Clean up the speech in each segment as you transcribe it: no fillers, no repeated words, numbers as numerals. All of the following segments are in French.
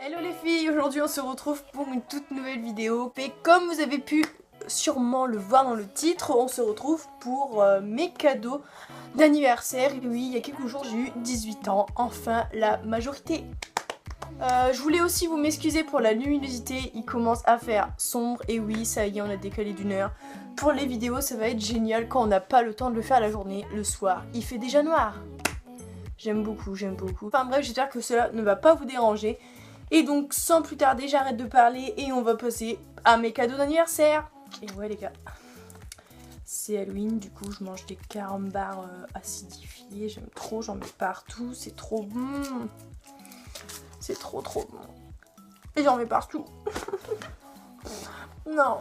Hello les filles, aujourd'hui on se retrouve pour une toute nouvelle vidéo. Et comme vous avez pu sûrement le voir dans le titre, on se retrouve pour mes cadeaux d'anniversaire. Et oui, il y a quelques jours j'ai eu 18 ans, enfin la majorité. Je voulais aussi vous m'excuser pour la luminosité, il commence à faire sombre. Et oui, ça y est, on a décalé d'une heure. Pour les vidéos, ça va être génial quand on n'a pas le temps de le faire la journée, le soir. Il fait déjà noir. J'aime beaucoup, j'aime beaucoup. Enfin bref, j'espère que cela ne va pas vous déranger. Et donc, sans plus tarder, j'arrête de parler et on va passer à mes cadeaux d'anniversaire. Et ouais les gars, c'est Halloween, du coup je mange des carambars acidifiés. J'aime trop, j'en mets partout, c'est trop bon. C'est trop bon. Et j'en mets partout. Non.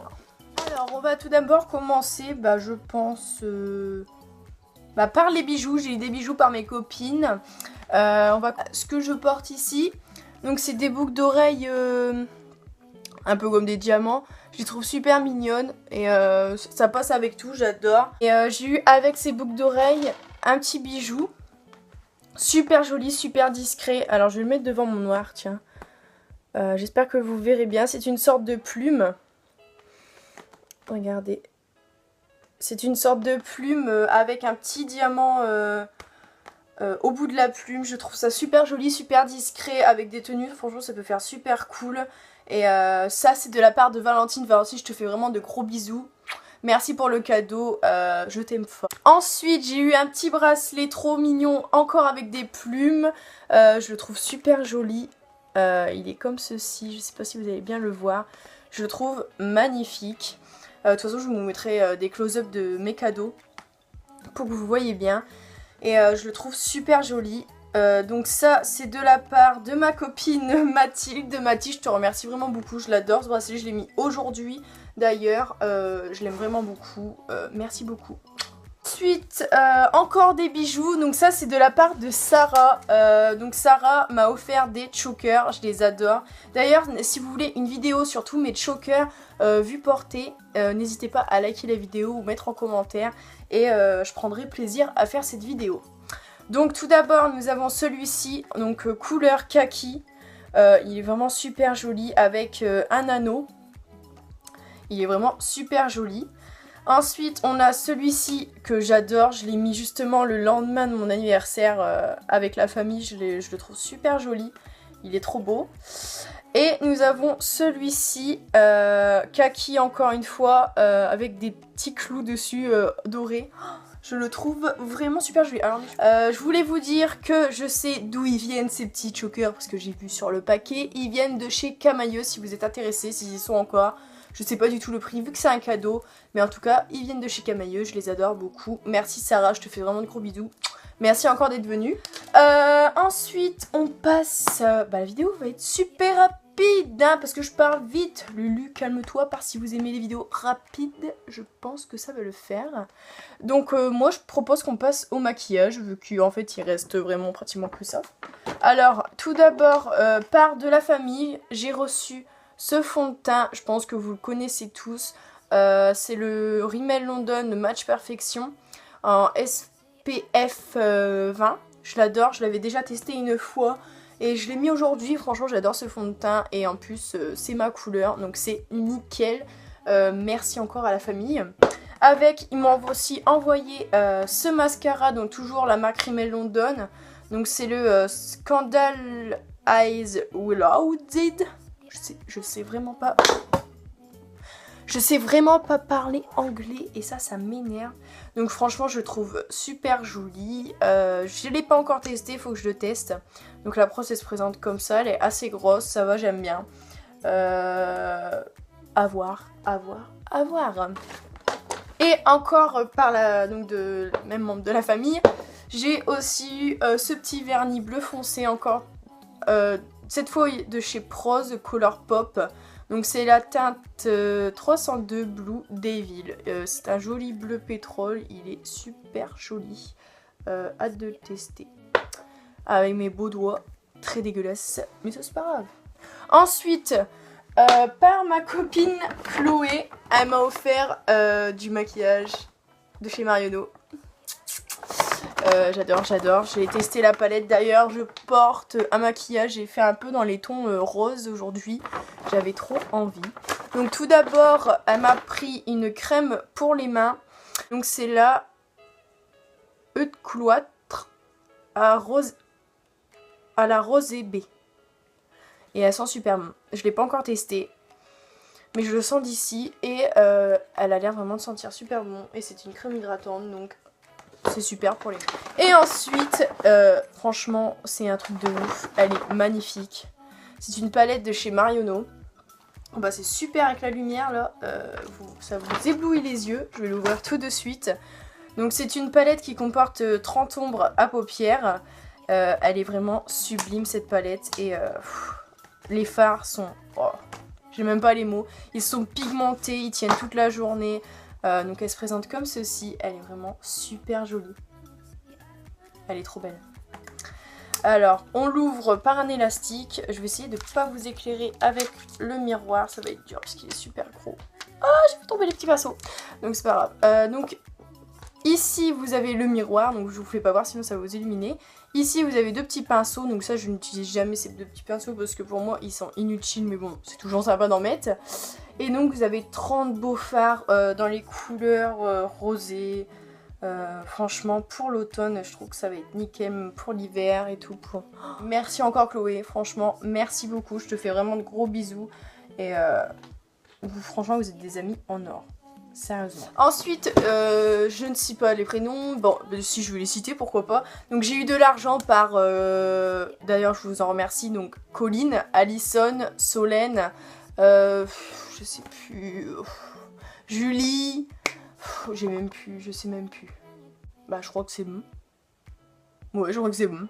Alors, on va tout d'abord commencer, je pense... par les bijoux. J'ai eu des bijoux par mes copines. Ce que je porte ici, donc c'est des boucles d'oreilles un peu comme des diamants. Je les trouve super mignonnes et ça passe avec tout, j'adore. Et j'ai eu avec ces boucles d'oreilles un petit bijou. Super joli, super discret. Alors je vais le mettre devant mon noir, tiens. J'espère que vous verrez bien. C'est une sorte de plume. Regardez. C'est une sorte de plume avec un petit diamant au bout de la plume. Je trouve ça super joli, super discret avec des tenues. Franchement, ça peut faire super cool. Et ça, c'est de la part de Valentine. Valentine, je te fais vraiment de gros bisous. Merci pour le cadeau, je t'aime fort. Ensuite, j'ai eu un petit bracelet trop mignon, encore avec des plumes. Je le trouve super joli. Il est comme ceci, je sais pas si vous allez bien le voir. Je le trouve magnifique. De toute façon, je vous mettrai des close-up de mes cadeaux pour que vous voyez bien. Et je le trouve super joli. Donc ça, c'est de la part de ma copine Mathilde. Mathilde, je te remercie vraiment beaucoup. Je l'adore ce bracelet, je l'ai mis aujourd'hui. D'ailleurs, je l'aime vraiment beaucoup. Merci beaucoup. Ensuite, encore des bijoux. Donc ça, c'est de la part de Sarah. Donc Sarah m'a offert des chokers. Je les adore. D'ailleurs, si vous voulez une vidéo sur tous mes chokers vus portés, n'hésitez pas à liker la vidéo ou mettre en commentaire. Et je prendrai plaisir à faire cette vidéo. Donc tout d'abord, nous avons celui-ci. Donc couleur kaki. Il est vraiment super joli avec un anneau. Il est vraiment super joli. Ensuite, on a celui-ci que j'adore. Je l'ai mis justement le lendemain de mon anniversaire avec la famille. Je le trouve super joli. Il est trop beau. Et nous avons celui-ci, kaki encore une fois, avec des petits clous dessus dorés. Je le trouve vraiment super joli. Alors, je voulais vous dire que je sais d'où ils viennent ces petits chokers parce que j'ai vu sur le paquet. Ils viennent de chez Camailleux si vous êtes intéressés, s'ils y sont encore. Je sais pas du tout le prix vu que c'est un cadeau. Mais en tout cas, ils viennent de chez Camailleux. Je les adore beaucoup. Merci Sarah, je te fais vraiment de gros bisous. Merci encore d'être venue. Ensuite, on passe... la vidéo va être super rapide hein, parce que je parle vite. Lulu, calme-toi parce que si vous aimez les vidéos rapides, je pense que ça va le faire. Donc moi, je propose qu'on passe au maquillage vu qu'en fait, il reste vraiment pratiquement que ça. Alors, tout d'abord, part de la famille, j'ai reçu... ce fond de teint, je pense que vous le connaissez tous, c'est le Rimmel London Match Perfection en SPF 20. Je l'adore, je l'avais déjà testé une fois et je l'ai mis aujourd'hui. Franchement, j'adore ce fond de teint et en plus, c'est ma couleur, donc c'est nickel. Merci encore à la famille. Avec, ils m'ont aussi envoyé ce mascara, donc toujours la marque Rimmel London. Donc c'est le Scandal Eyes Loaded. Je sais vraiment pas. Je sais vraiment pas parler anglais et ça m'énerve. Donc franchement, je le trouve super joli. Je l'ai pas encore testé, il faut que je le teste. Donc la brosse elle se présente comme ça, elle est assez grosse, ça va, j'aime bien. À voir. Et encore par donc de même membre de la famille, j'ai aussi eu ce petit vernis bleu foncé encore. Cette fois de chez Prose Color Pop. Donc c'est la teinte 302 Blue Devil. C'est un joli bleu pétrole. Il est super joli. Hâte de le tester. Avec mes beaux doigts. Très dégueulasse. Mais ça c'est pas grave. Ensuite, par ma copine Chloé, elle m'a offert du maquillage de chez Marionneau. J'adore, j'adore. J'ai testé la palette d'ailleurs. Je porte un maquillage. J'ai fait un peu dans les tons roses aujourd'hui. J'avais trop envie. Donc tout d'abord, elle m'a pris une crème pour les mains. Donc c'est la Eau de Cloître à la rosée B. Et elle sent super bon. Je l'ai pas encore testé. Mais je le sens d'ici. Et elle a l'air vraiment de sentir super bon. Et c'est une crème hydratante. Donc c'est super pour les mains. Et ensuite, franchement, c'est un truc de ouf. Elle est magnifique. C'est une palette de chez Marionneau. Bah, c'est super avec la lumière là. Ça vous éblouit les yeux. Je vais l'ouvrir tout de suite. Donc c'est une palette qui comporte 30 ombres à paupières. Elle est vraiment sublime cette palette. Et les fards sont... Oh, j'ai même pas les mots. Ils sont pigmentés, ils tiennent toute la journée. Donc elle se présente comme ceci. Elle est vraiment super jolie. Elle est trop belle. Alors, on l'ouvre par un élastique. Je vais essayer de ne pas vous éclairer avec le miroir. Ça va être dur parce qu'il est super gros. Ah, j'ai fait tomber les petits pinceaux. Donc c'est pas grave. Donc ici, vous avez le miroir. Donc je vous fais pas voir, sinon ça va vous illuminer. Ici, vous avez deux petits pinceaux. Donc ça, je n'utilise jamais ces deux petits pinceaux parce que pour moi, ils sont inutiles. Mais bon, c'est toujours sympa d'en mettre. Et donc, vous avez 30 beaux fards dans les couleurs rosées. Franchement, pour l'automne, je trouve que ça va être nickel pour l'hiver et tout. Merci encore Chloé, franchement, merci beaucoup. Je te fais vraiment de gros bisous. Et franchement, vous êtes des amis en or. Sérieusement. Ensuite, je ne cite pas les prénoms. Bon, si je veux les citer, pourquoi pas. Donc j'ai eu de l'argent par... D'ailleurs, je vous en remercie. Donc Colline, Alison, Solène, je sais plus... Julie... J'ai même plus, je sais même plus. Bah je crois que c'est bon. Ouais, je crois que c'est bon.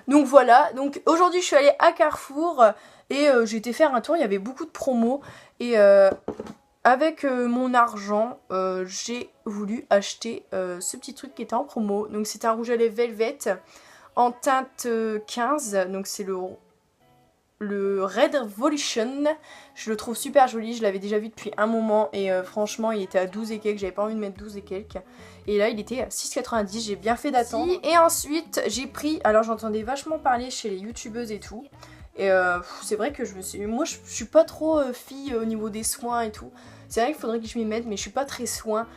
Donc voilà, donc aujourd'hui je suis allée à Carrefour et j'ai été faire un tour, il y avait beaucoup de promos. Et avec mon argent, j'ai voulu acheter ce petit truc qui était en promo. Donc c'est un rouge à lèvres Velvet en teinte 15, donc c'est le Red Evolution. Je le trouve super joli, je l'avais déjà vu depuis un moment et franchement il était à 12 et quelques, j'avais pas envie de mettre 12 et quelques. Et là il était à 6,90, j'ai bien fait d'attendre. Et ensuite j'ai pris, alors j'entendais vachement parler chez les youtubeuses et tout. Et c'est vrai que moi je suis pas trop fille au niveau des soins et tout. C'est vrai qu'il faudrait que je m'y mette mais je suis pas très soin.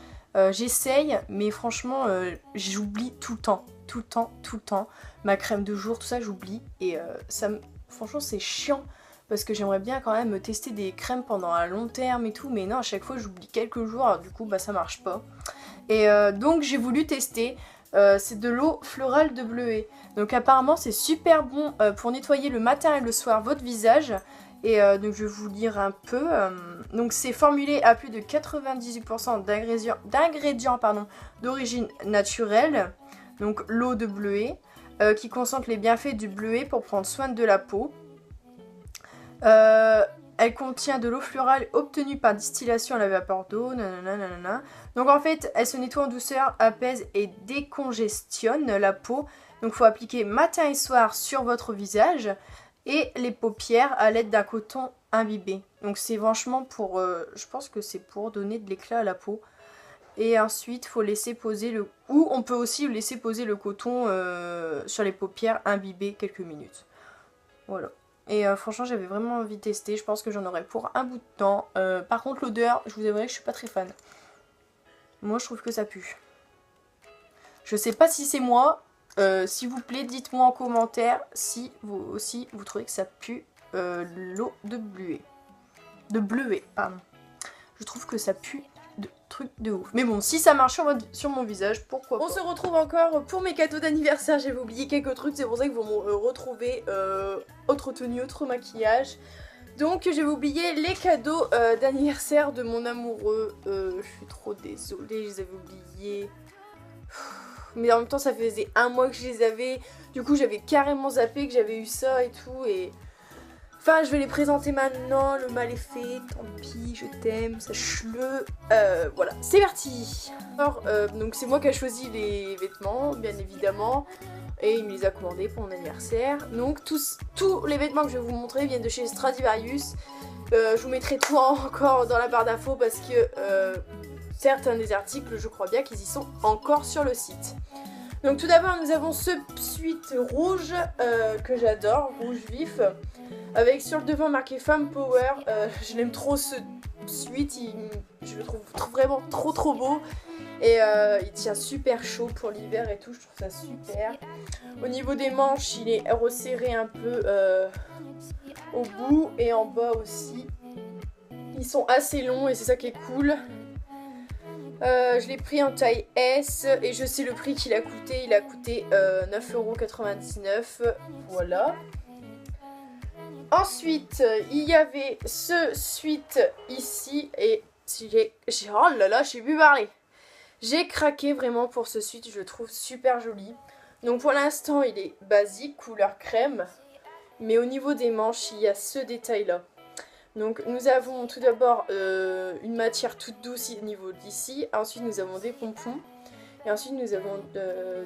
J'essaye mais franchement j'oublie tout le temps. Tout le temps. Ma crème de jour, tout ça j'oublie. Et ça me... Franchement c'est chiant parce que j'aimerais bien quand même tester des crèmes pendant un long terme et tout, mais non, à chaque fois j'oublie quelques jours, alors du coup bah ça marche pas. Et donc j'ai voulu tester, c'est de l'eau florale de bleuet. Donc apparemment c'est super bon pour nettoyer le matin et le soir votre visage. Et donc je vais vous lire un peu. Donc c'est formulé à plus de 98% d'ingrédients d'origine naturelle. Donc l'eau de bleuet. Qui concentre les bienfaits du bleuet pour prendre soin de la peau. Elle contient de l'eau florale obtenue par distillation à la vapeur d'eau. Donc en fait, elle se nettoie en douceur, apaise et décongestionne la peau. Donc il faut appliquer matin et soir sur votre visage et les paupières à l'aide d'un coton imbibé. Donc c'est franchement pour... je pense que c'est pour donner de l'éclat à la peau. Et ensuite, il faut laisser poser le... Ou on peut aussi laisser poser le coton sur les paupières imbibées quelques minutes. Voilà. Et franchement, j'avais vraiment envie de tester. Je pense que j'en aurai pour un bout de temps. Par contre, l'odeur, je vous avouerai que je suis pas très fan. Moi, je trouve que ça pue. Je sais pas si c'est moi. S'il vous plaît, dites-moi en commentaire si vous aussi, vous trouvez que ça pue l'eau de bleuet. De bleuet, pardon. Je trouve que ça pue... de trucs de ouf. Mais bon, si ça marche sur mon visage, pourquoi pas. On se retrouve encore pour mes cadeaux d'anniversaire. J'avais oublié quelques trucs, c'est pour ça que vous me retrouvez autre tenue, autre maquillage. Donc j'avais oublié les cadeaux d'anniversaire de mon amoureux. Je suis trop désolée, je les avais oubliés. Mais en même temps ça faisait un mois que je les avais. Du coup j'avais carrément zappé que j'avais eu ça et tout. Et enfin, je vais les présenter maintenant, le mal est fait, tant pis, je t'aime, sache-le. Voilà, c'est parti. Alors, donc c'est moi qui ai choisi les vêtements, bien évidemment. Et il me les a commandés pour mon anniversaire. Donc tous les vêtements que je vais vous montrer viennent de chez Stradivarius. Je vous mettrai tout encore dans la barre d'infos parce que certains des articles, je crois bien qu'ils y sont encore sur le site. Donc tout d'abord nous avons ce sweat rouge que j'adore, rouge vif, avec sur le devant marqué Femme Power. Je l'aime trop ce sweat, je le trouve vraiment trop beau. Et il tient super chaud pour l'hiver et tout, je trouve ça super. Au niveau des manches, il est resserré un peu au bout et en bas aussi. Ils sont assez longs et c'est ça qui est cool. Je l'ai pris en taille S et je sais le prix qu'il a coûté. Il a coûté 9,99 €. Voilà. Ensuite, il y avait ce sweat ici et oh là là, j'ai pu parler. J'ai craqué vraiment pour ce sweat, je le trouve super joli. Donc pour l'instant, il est basique, couleur crème. Mais au niveau des manches, il y a ce détail là. Donc nous avons tout d'abord une matière toute douce au niveau d'ici. Ensuite nous avons des pompons. Et ensuite nous avons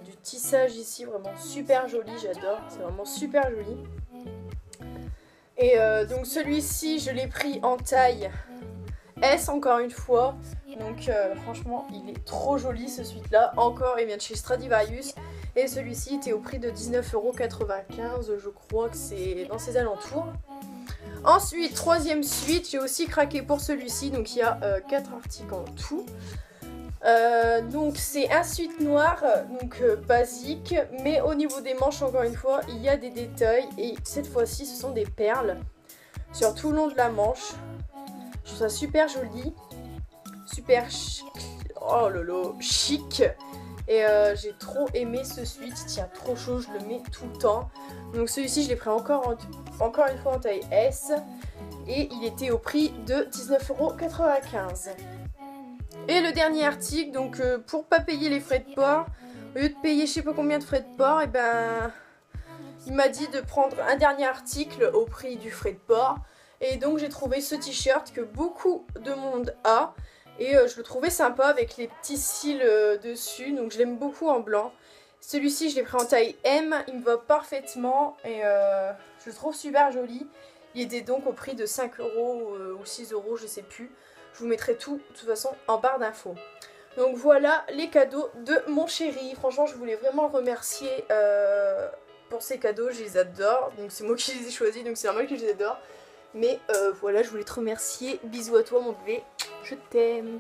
du tissage ici, vraiment super joli, j'adore. C'est vraiment super joli. Et donc celui-ci je l'ai pris en taille S encore une fois. Donc franchement il est trop joli ce sweat là. Encore il vient de chez Stradivarius. Et celui-ci était au prix de 19,95 €. Je crois que c'est dans ses alentours. Ensuite, troisième suite, j'ai aussi craqué pour celui-ci, donc il y a 4 articles en tout. Donc c'est un sweat noir, donc basique, mais au niveau des manches, encore une fois, il y a des détails et cette fois-ci, ce sont des perles sur tout le long de la manche. Je trouve ça super joli, super chic, oh lolo, chic. Et j'ai trop aimé ce sweat, il tient trop chaud, je le mets tout le temps. Donc celui-ci je l'ai pris encore une fois en taille S. Et il était au prix de 19,95 €. Et le dernier article, donc pour pas payer les frais de port, au lieu de payer je sais pas combien de frais de port, et ben il m'a dit de prendre un dernier article au prix du frais de port. Et donc j'ai trouvé ce t-shirt que beaucoup de monde a. Et je le trouvais sympa avec les petits cils dessus, donc je l'aime beaucoup en blanc. Celui-ci je l'ai pris en taille M, il me va parfaitement et je le trouve super joli. Il était donc au prix de 5 € ou 6 €, je sais plus. Je vous mettrai tout de toute façon en barre d'infos. Donc voilà les cadeaux de mon chéri. Franchement je voulais vraiment le remercier pour ces cadeaux, je les adore. Donc c'est moi qui les ai choisis, donc c'est normal que je les adore. Mais voilà, je voulais te remercier. Bisous à toi mon bébé, je t'aime.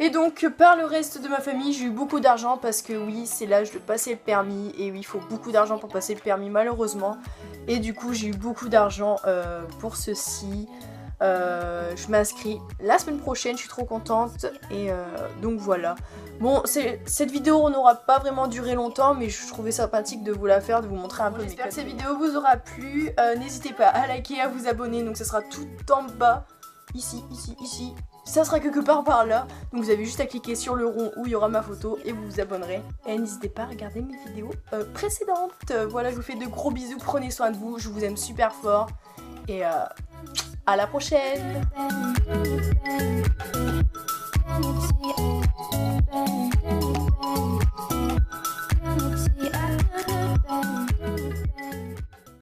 Et donc par le reste de ma famille, j'ai eu beaucoup d'argent parce que oui, c'est l'âge de passer le permis. Et oui, il faut beaucoup d'argent pour passer le permis malheureusement. Et du coup, j'ai eu beaucoup d'argent pour ceci. Je m'inscris la semaine prochaine, je suis trop contente. Et donc voilà. Bon, cette vidéo n'aura pas vraiment duré longtemps, mais je trouvais sympathique de vous la faire, de vous montrer un peu mes cadeaux. J'espère que cette vidéo vous aura plu. N'hésitez pas à liker, à vous abonner, donc ça sera tout en bas. Ici. Ça sera quelque part par là. Donc vous avez juste à cliquer sur le rond où il y aura ma photo et vous vous abonnerez. Et n'hésitez pas à regarder mes vidéos précédentes. Voilà, je vous fais de gros bisous, prenez soin de vous, je vous aime super fort. Et à la prochaine.